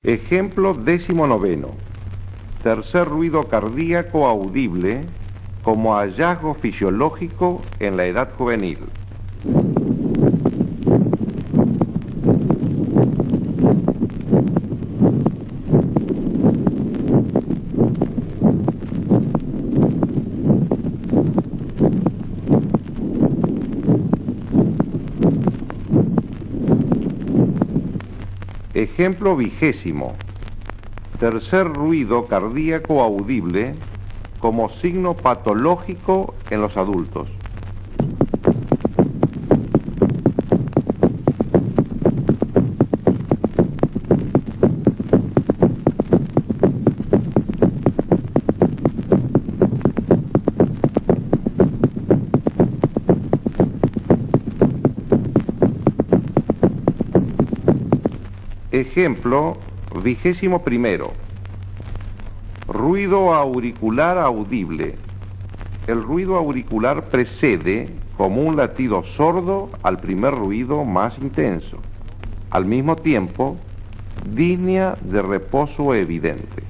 Ejemplo 19. Tercer ruido cardíaco audible como hallazgo fisiológico en la edad juvenil. Ejemplo 20. Tercer ruido cardíaco audible como signo patológico en los adultos. Ejemplo 21. Ruido auricular audible. El ruido auricular precede, como un latido sordo, al primer ruido más intenso. Al mismo tiempo, disnea de reposo evidente.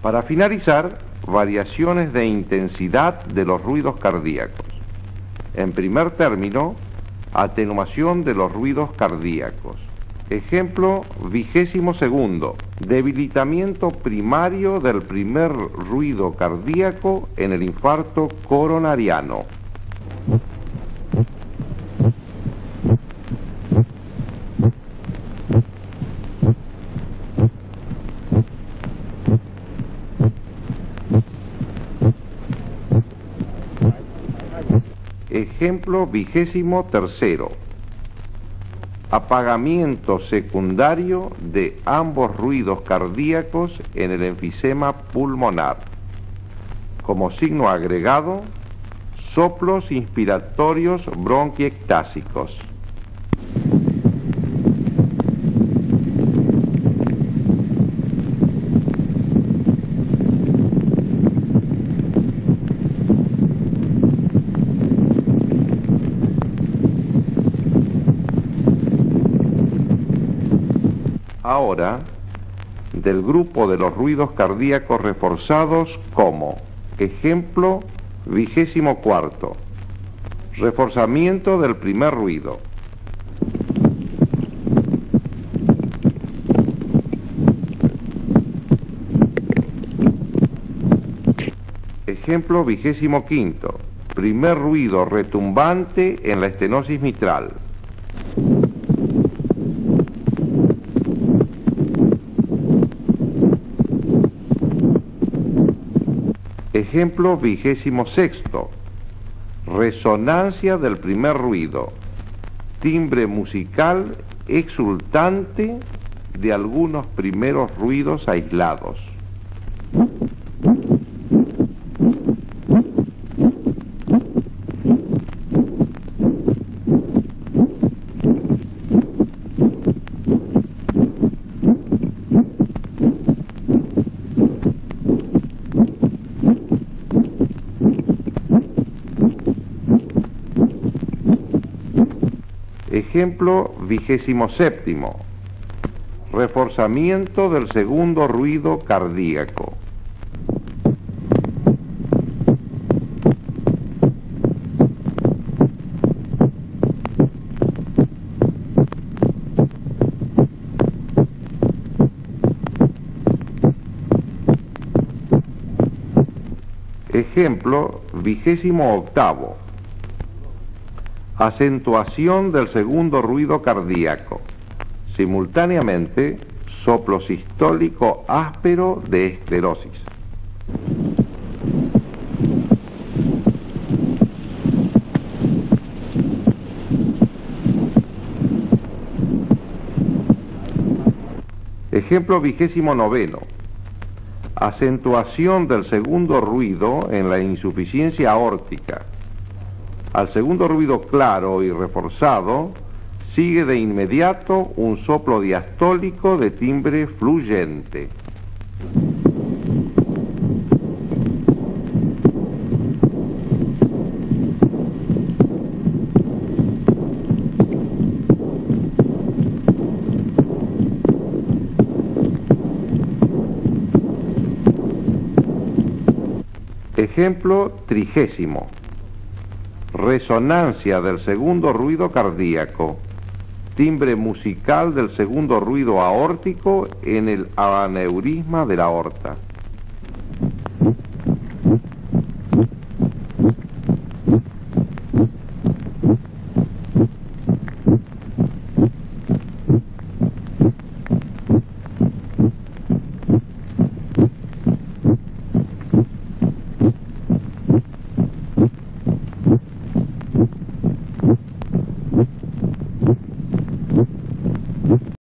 Para finalizar, variaciones de intensidad de los ruidos cardíacos. En primer término, atenuación de los ruidos cardíacos. Ejemplo 22. Debilitamiento primario del primer ruido cardíaco en el infarto coronariano. Ejemplo 23. Apagamiento secundario de ambos ruidos cardíacos en el enfisema pulmonar. Como signo agregado, soplos inspiratorios bronquiectásicos. Ahora, del grupo de los ruidos cardíacos reforzados como ejemplo 24. Reforzamiento del primer ruido. Ejemplo 25. Primer ruido retumbante en la estenosis mitral. Ejemplo 26. Resonancia del primer ruido. Timbre musical exultante de algunos primeros ruidos aislados. Ejemplo 27. Reforzamiento del segundo ruido cardíaco. Ejemplo 28. Acentuación del segundo ruido cardíaco. Simultáneamente, soplo sistólico áspero de esclerosis. Ejemplo 29. Acentuación del segundo ruido en la insuficiencia aórtica. Al segundo ruido claro y reforzado Sigue de inmediato un soplo diastólico de timbre fluyente. Ejemplo 30. Resonancia del segundo ruido cardíaco. Timbre musical del segundo ruido aórtico en el aneurisma de la aorta.